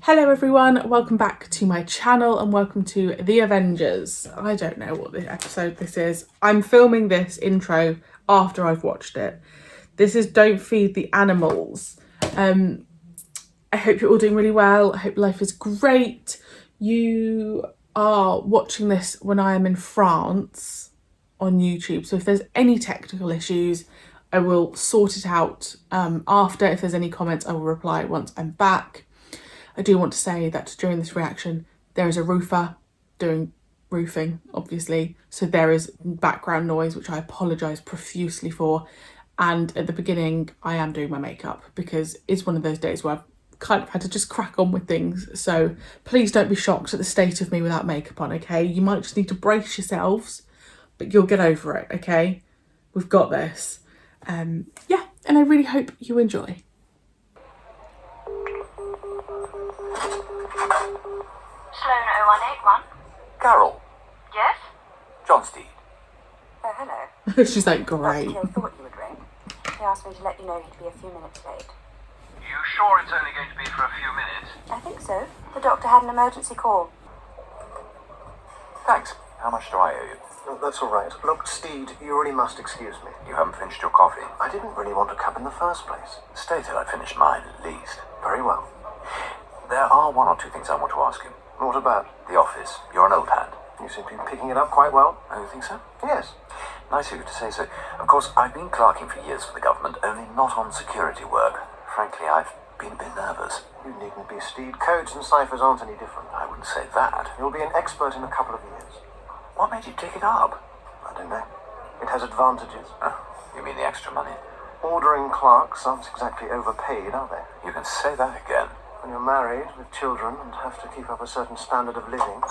Hello everyone, welcome back to my channel and welcome to The Avengers. I don't know what episode this is. I'm filming this intro after I've watched it. This is Don't Feed the Animals. I hope you're all doing really well. I hope life is great. You are watching this when I am in France on YouTube. So if there's any technical issues, I will sort it out after. If there's any comments, I will reply once I'm back. I do want to say that during this reaction, there is a roofer doing roofing, obviously. So there is background noise, which I apologise profusely for. And at the beginning, I am doing my makeup because it's one of those days where I've kind of had to just crack on with things. So please don't be shocked at the state of me without makeup on, okay? You might just need to brace yourselves, but you'll get over it, okay? We've got this. Yeah, and I really hope you enjoy. Sloan 0181. Carol. Yes? John Steed. Oh, hello. She's like, great. Dr. Hill thought you would ring. He asked me to let you know he'd be a few minutes late. You sure it's only going to be for a few minutes? I think so. The doctor had an emergency call. Thanks. How much do I owe you? Oh, that's all right. Look, Steed, you really must excuse me. You haven't finished your coffee. I didn't really want a cup in the first place. Stay till I finish mine, at least. Very well. There are one or two things I want to ask you. What about? The office. You're an old hand. You seem to be picking it up quite well. Oh, you think so? Yes. Nice of you to say so. Of course, I've been clerking for years for the government, only not on security work. Frankly, I've been a bit nervous. You needn't be, Steed. Codes and ciphers aren't any different. I wouldn't say that. You'll be an expert in a couple of years. What made you take it up? I don't know. It has advantages. Oh, you mean the extra money? Ordering clerks aren't exactly overpaid, are they? You can say that again. When you're married with children and have to keep up a certain standard of living,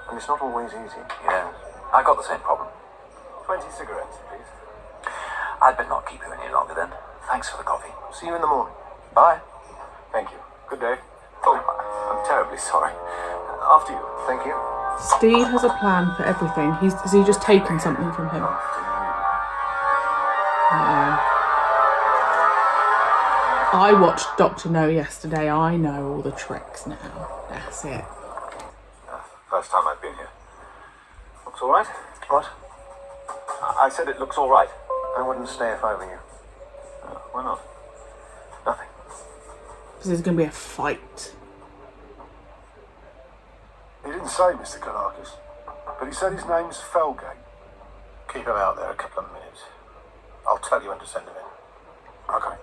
and it's not always easy. Yeah, I got the same problem. 20 cigarettes, please. I'd better not keep you any longer then. Thanks for the coffee. See you in the morning. Bye. Thank you. Good day. Oh, I'm terribly sorry. After you. Thank you. Steve has a plan for everything. Has he just taken something from him? I watched Dr. No yesterday. I know all the tricks now. That's it. First time I've been here. Looks all right. What? I said it looks all right. I wouldn't stay if I were you. Why not? Nothing. Because there's going to be a fight. He didn't say, Mr. Kalakis, but he said his name's Felgate. Keep him out there a couple of minutes. I'll tell you when to send him in. Okay.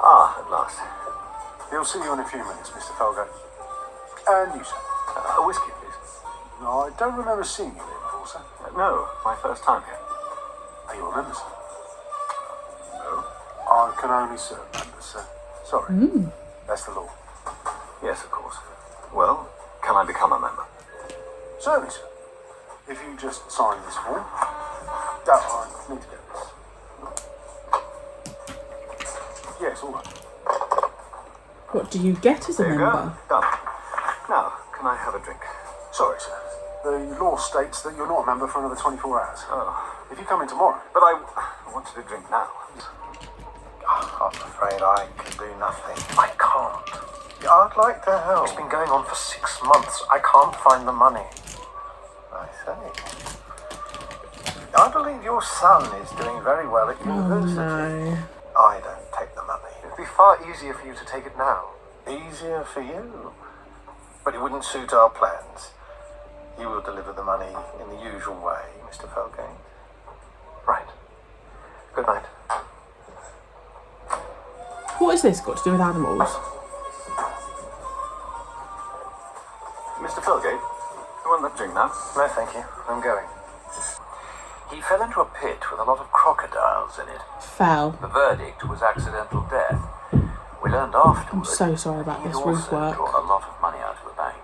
Ah, at last. He'll see you in a few minutes, Mr. Felgate. And you, sir. A whiskey, please. No, I don't remember seeing you here before, sir. No, my first time here. Are you a member, sir? No. I can only serve members, sir. Sorry. That's the law. Yes, of course. Well, can I become a member? Certainly, sir. If you just sign this form. I need to get this. Yes, all right. What do you get as a There you member? go. Done. Now, can I have a drink? Sorry, sir. The law states that you're not a member for another 24 hours. Oh, If you come in tomorrow, but I wanted a drink now. I'm afraid I can do nothing. I can't. I'd like to help. It's been going on for 6 months. I can't find the money. I say. I believe your son is doing very well at university. No. I don't take the money. It'd be far easier for you to take it now. Easier for you. But it wouldn't suit our plans. You will deliver the money in the usual way, Mr. Felgate. Right. Good night. What has this got to do with animals? Mr. Felgate, you want that drink now? No, thank you. I'm going. He fell into a pit with a lot of crocodiles in it. Fell. The verdict was accidental death. We learned afterwards. I'm so sorry about he'd this roof also work. drawn a lot of money out of the bank.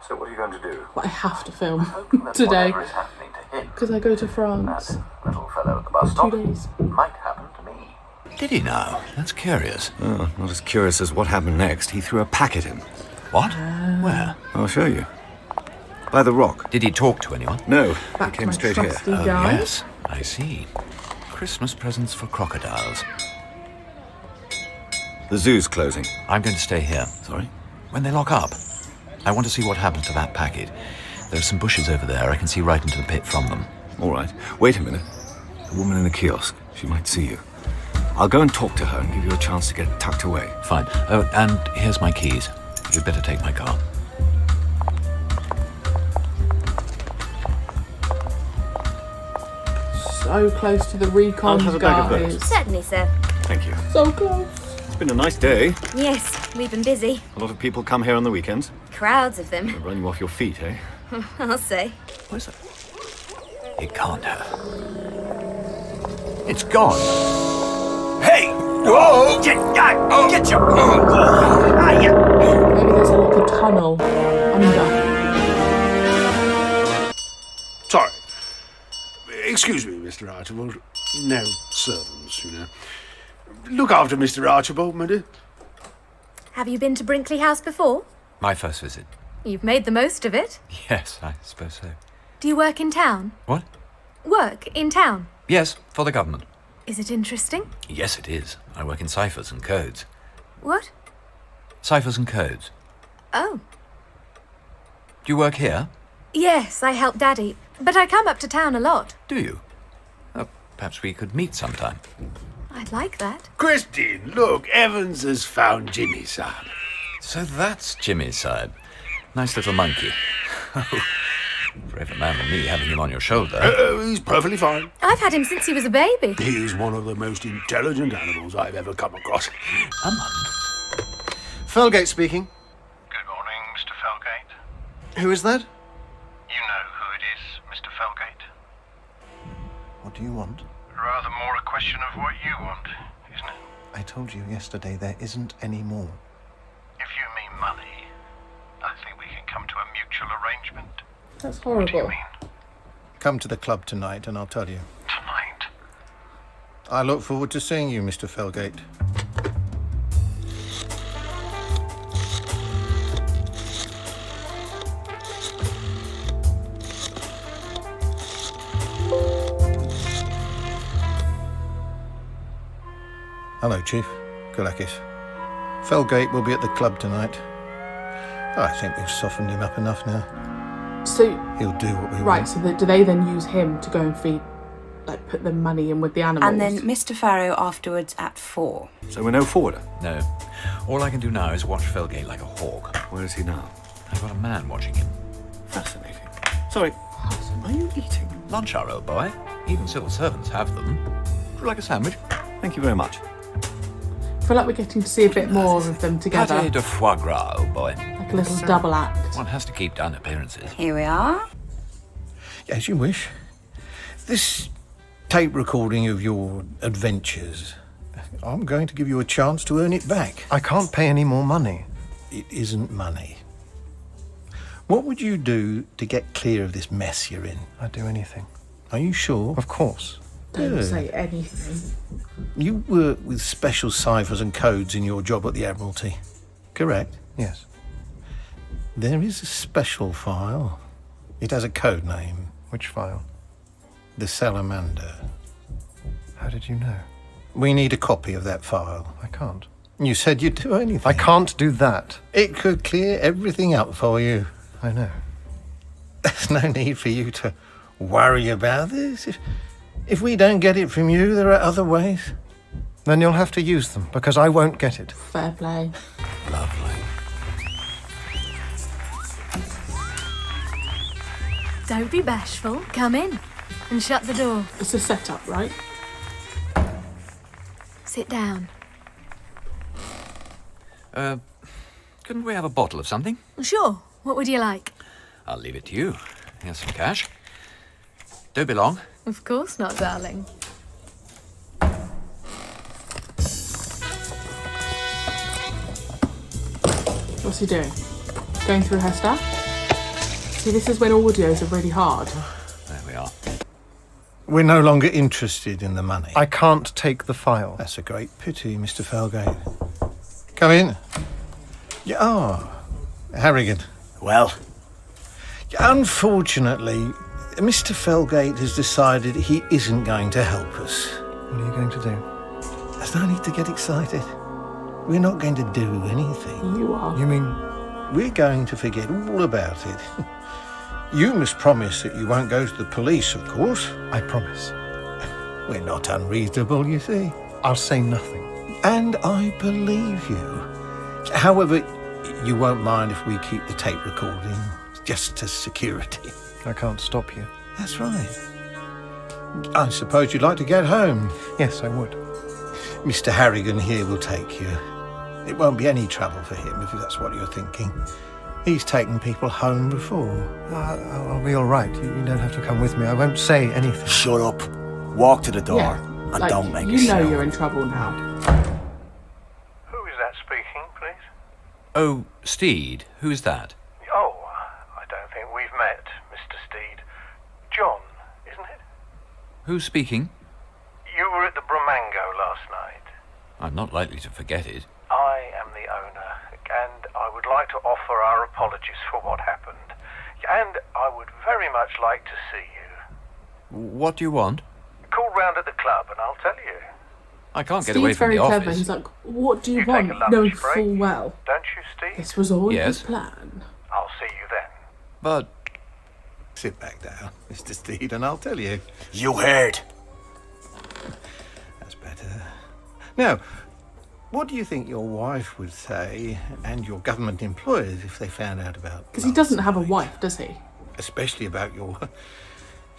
So what are you going to do? But I have to film Hoping that today whatever is happening to him, because I go to that France. little fellow at the bus stop, 2 days. might happen to me. Did he now? That's curious. Oh, not as curious as what happened next. He threw a pack at him. What? Where? I'll show you. By the rock. Did he talk to anyone? No, Back he to came my straight here. trusty Oh, guy. yes. I see. Christmas presents for crocodiles. The zoo's closing. I'm going to stay here. Sorry? When they lock up, I want to see what happens to that packet. There are some bushes over there. I can see right into the pit from them. All right. Wait a minute. The woman in the kiosk. She might see you. I'll go and talk to her and give you a chance to get tucked away. Fine. Oh, and here's my keys. You'd better take my car. So close to the recon I'll have a bag of guys. those. Certainly, sir. Thank you. So close. It's been a nice day. Yes, we've been busy. A lot of people come here on the weekends. Crowds of them, They run you off your feet, eh? I'll say. Where's that? It can't have. It's gone. Hey! Whoa! Get your... Maybe there's like a tunnel under. Sorry. Excuse me, Mr. Archibald. No servants, you know. Look after Mr. Archibald, my dear. Have you been to Brinkley House before? My first visit. You've made the most of it. Yes, I suppose so. Do you work in town? What? Work in town? Yes, for the government. Is it interesting? Yes, it is. I work in ciphers and codes. What? Ciphers and codes. Oh. Do you work here? Yes, I help Daddy, but I come up to town a lot. Do you? Perhaps we could meet sometime. I'd like that. Christine, look, Evans has found Jimmy's son. So that's Jimmy's side. Nice little monkey. Brave a man than me having him on your shoulder. He's perfectly fine. I've had him since he was a baby. He's one of the most intelligent animals I've ever come across. A month. Felgate speaking. Good morning, Mr. Felgate. Who is that? You know who it is, Mr. Felgate. What do you want? Rather more a question of what you want, isn't it? I told you yesterday there isn't any more. If you mean money, I think we can come to a mutual arrangement. That's What do you horrible. mean? Come to the club tonight and I'll tell you. Tonight? I look forward to seeing you, Mr. Felgate. Hello, Chief. Galakis. Felgate will be at the club tonight. I think we've softened him up enough now. So, He'll do what we right, want. so do they then use him to go and feed, like put the money in with the animals? And then Mr. Farrow afterwards at 4. So we're no forwarder? No. All I can do now is watch Felgate like a hawk. Where is he now? I've got a man watching him. Fascinating. Sorry, are you eating? Lunch hour, old boy. Even civil servants have them. Would you like a sandwich? Thank you very much. I feel like we're getting to see a bit more of them together. Pâté de foie gras, old boy. Like a little double act. One has to keep down appearances. Here we are. As you wish. This tape recording of your adventures, I'm going to give you a chance to earn it back. I can't pay any more money. It isn't money. What would you do to get clear of this mess you're in? I'd do anything. Are you sure? Of course. Don't Yeah. say anything. You work with special ciphers and codes in your job at the Admiralty, correct? Yes. There is a special file. It has a code name, Which file? the Salamander. How did you know? We need a copy of that file. I can't. You said you'd do anything. I can't do that. It could clear everything up for you. I know. There's no need for you to worry about this. If we don't get it from you, there are other ways. Then you'll have to use them, because I won't get it. Fair play. Lovely. Don't be bashful. Come in and shut the door. It's a setup, right? Sit down. Couldn't we have a bottle of something? Sure. What would you like? I'll leave it to you. Here's some cash. Don't be long. Of course not, darling. What's he doing? Going through her stuff? See, this is when audios are really hard. There we are. We're no longer interested in the money. I can't take the file. That's a great pity, Mr. Felgate. Come in. Harrigan. Well, Unfortunately, Mr. Felgate has decided he isn't going to help us. What are you going to do? There's no need to get excited. We're not going to do anything. You are. You mean we're going to forget all about it? You must promise that you won't go to the police, of course. I promise. We're not unreasonable, you see. I'll say nothing. And I believe you. However, you won't mind if we keep the tape recording just as security. I can't stop you. That's right. I suppose you'd like to get home. Yes, I would. Mr. Harrigan here will take you. It won't be any trouble for him if that's what you're thinking. He's taken people home before. I'll be all right. You don't have to come with me. I won't say anything. Shut up. Walk to the door Yeah, and like, don't make a you know sound. you're in trouble now. Who is that speaking, please? Oh, Steed, who's that? Oh, I don't think we've met, Mr. Steed. John, isn't it? Who's speaking? You were at the Bramango last night. I'm not likely to forget it. I am the owner, and I would like to offer our apologies for what happened. And I would very much like to see you. What do you want? Call round at the club and I'll tell you. I can't get Steve's away from very the clever. office. He's like, what do you You want? take a lunch Knowing break, full well don't you, Steve? this was all Yes. his plan. I'll see you then. But Sit back down, Mr. Steed, and I'll tell you. You heard. That's better. Now, what do you think your wife would say and your government employers if they found out about... Because he doesn't have a wife, does he? Especially about your,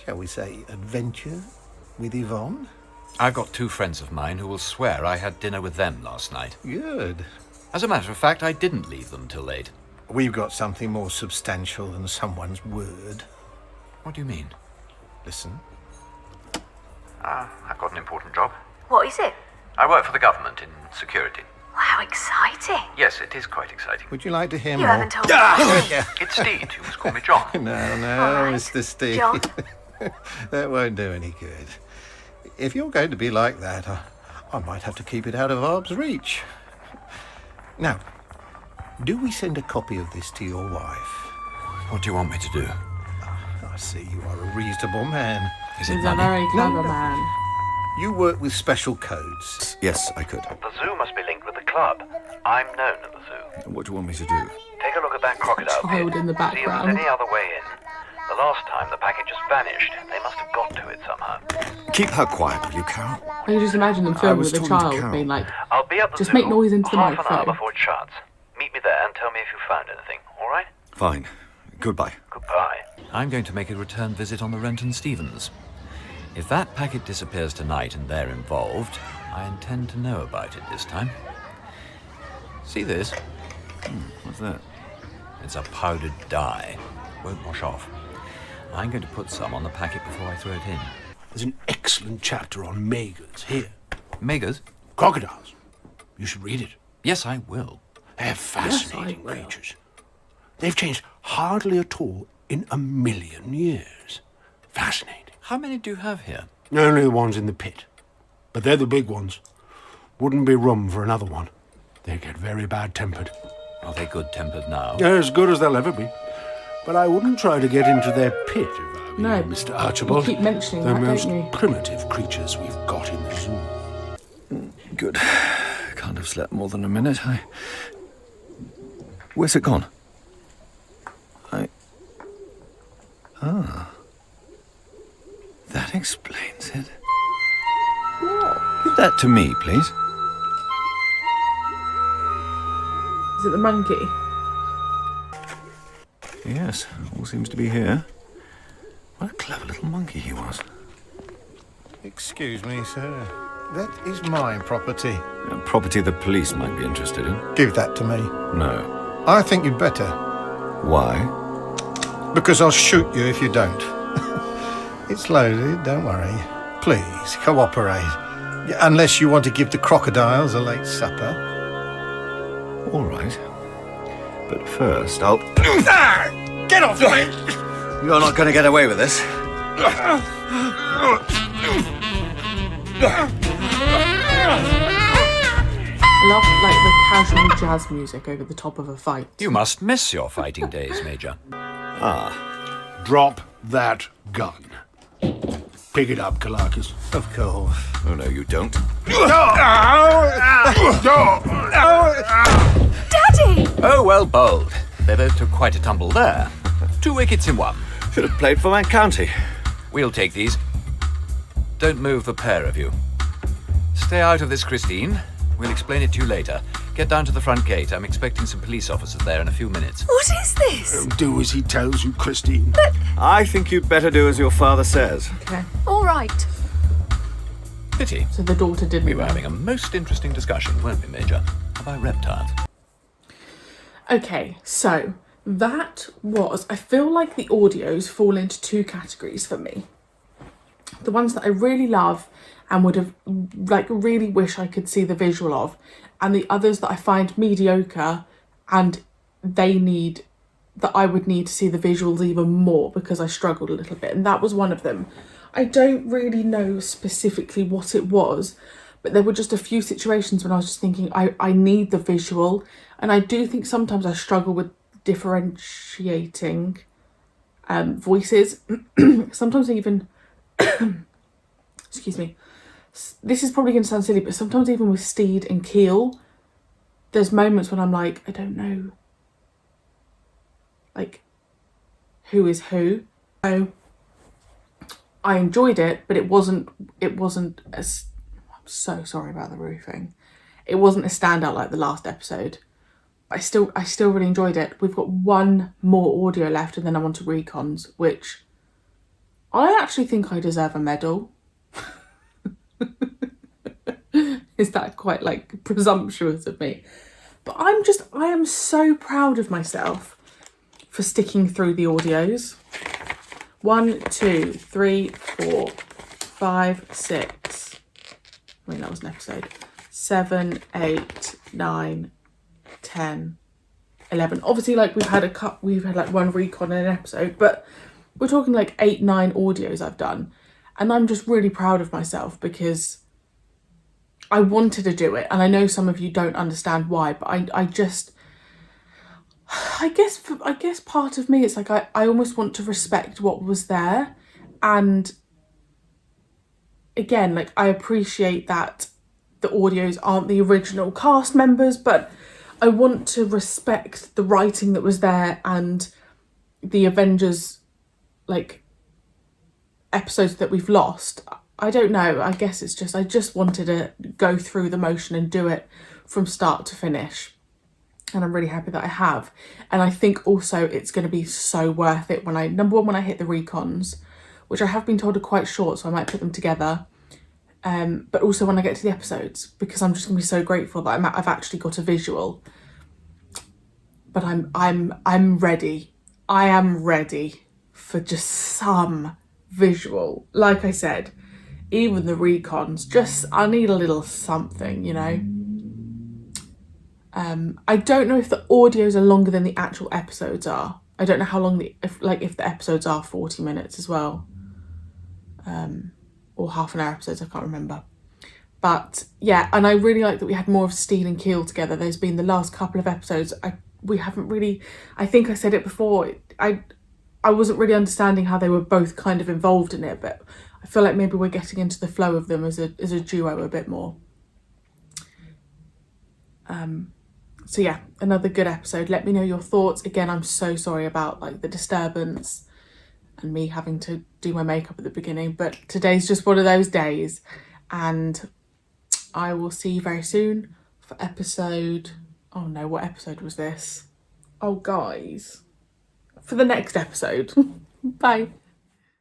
shall we say, adventure with Yvonne? I've got two friends of mine who will swear I had dinner with them last night. Good. As a matter of fact, I didn't leave them till late. We've got something more substantial than someone's word. What do you mean? Listen. I've got an important job. What is it? I work for the government in security. How exciting. Yes, it is quite exciting. Would you like to hear You more? haven't told me. anything. It's Steed. You must call me John. No, All right. Mr. Steve. John? That won't do any good. If you're going to be like that, I might have to keep it out of arm's reach. Now, do we send a copy of this to your wife? What do you want me to do? I see you are a reasonable man. Is He's it a money? very clever No. man. You work with special codes. Yes, I could. The zoo must be linked with the club. I'm known at the zoo. What do you want me to do? Take a look at that crocodile Child pit. in the See if there's background. any other way in. The last time the packet just vanished. They must have got to it somehow. Keep her quiet, will you, Carol? I can just imagine them filming was with a talking to child Carol. being like, I'll be at the Just zoo make noise into the half an hour microphone. before it shuts. Meet me there and tell me if you found anything, all right? Fine. Goodbye. Goodbye. I'm going to make a return visit on the Renton Stevens. If that packet disappears tonight and they're involved, I intend to know about it this time. See this? What's that? It's a powdered dye. Won't wash off. I'm going to put some on the packet before I throw it in. There's an excellent chapter on magers here. Megas? Crocodiles. You should read it. Yes, I will. They're fascinating will. creatures. They've changed hardly at all in 1,000,000 years. Fascinating. How many do you have here? Only the ones in the pit. But they're the big ones. Wouldn't be room for another one. They get very bad-tempered. Are they good-tempered now? They're as good as they'll ever be. But I wouldn't try to get into their pit if I were No, you, Mr. Archibald. you keep mentioning the that, most don't you? primitive creatures we've got in the zoo. Good. Can't have slept more than a minute. Where's it gone? That explains it. Give that to me, please. is it the monkey? Yes, all seems to be here. What a clever little monkey he was. Excuse me, sir. That is my property. Property the police might be interested in. Give that to me. No. I think you'd better. Why? Because I'll shoot you if you don't. It's loaded, don't worry. Please, cooperate. Yeah, unless you want to give the crocodiles a late supper. All right. But first, I'll... Get off me! You're not going to get away with this. I love like the casual jazz music over the top of a fight. You must miss your fighting days, Major. Drop that gun. Pick it up, Kalakis. Of course. Oh, no, you don't. Daddy! Oh, well bowled. They both took quite a tumble there. 2 wickets in 1. Should have played for my county. We'll take these. Don't move, the pair of you. Stay out of this, Christine. We'll explain it to you later. Get down to the front gate. I'm expecting some police officers there in a few minutes. What is this? Do as he tells you, Christine. I think you'd better do as your father says. Okay. All right. Pity. So the daughter didn't We were know. having a most interesting discussion, weren't we, Major? About reptiles. Okay, so that was... I feel like the audios fall into 2 categories for me. The ones that I really love and would have, like, really wish I could see the visual of, and the others that I find mediocre and that I would need to see the visuals even more because I struggled a little bit, and that was one of them. I don't really know specifically what it was, but there were just a few situations when I was just thinking, I need the visual, and I do think sometimes I struggle with differentiating voices. Sometimes even... excuse me. This is probably going to sound silly, but sometimes even with Steed and Keel, there's moments when I'm like, I don't know, like, who is who. So I enjoyed it, but it wasn't as... I'm so sorry about the roofing. It wasn't a standout like the last episode. I still really enjoyed it. We've got 1 more audio left, and then I'm on to recons, which I actually think I deserve a medal. Is that quite, like, presumptuous of me? But I am so proud of myself for sticking through the audios. 1, 2, 3, 4, 5, 6. I mean, that was an episode. 7, 8, 9, 10, 11. Obviously, like, we've had like 1 recon in an episode, but we're talking like 8, 9 audios I've done. And I'm just really proud of myself because I wanted to do it. And I know some of you don't understand why, but I guess part of me, it's like I almost want to respect what was there. And again, like, I appreciate that the audios aren't the original cast members, but I want to respect the writing that was there and the Avengers, like, episodes that we've lost. I don't know, I guess it's just, I just wanted to go through the motion and do it from start to finish. And I'm really happy that I have. And I think also it's going to be so worth it when I, number one, when I hit the recons, which I have been told are quite short, so I might put them together. But also when I get to the episodes, because I'm just going to be so grateful that I've actually got a visual. But I'm ready. I am ready for just some visual. Like I said, even the recons, just, I need a little something, you know. I don't know if the audios are longer than the actual episodes are. I don't know how long if the episodes are 40 minutes as well. Or half an hour episodes, I can't remember. But yeah, and I really like that we had more of Steed and Keel together. There's been the last couple of episodes, we haven't really, I think I said it before, I wasn't really understanding how they were both kind of involved in it, but I feel like maybe we're getting into the flow of them as a duo a bit more. So yeah, another good episode. Let me know your thoughts. Again, I'm so sorry about like the disturbance and me having to do my makeup at the beginning, but today's just one of those days, and I will see you very soon for episode... Oh no, what episode was this? Oh guys, for the next episode. Bye.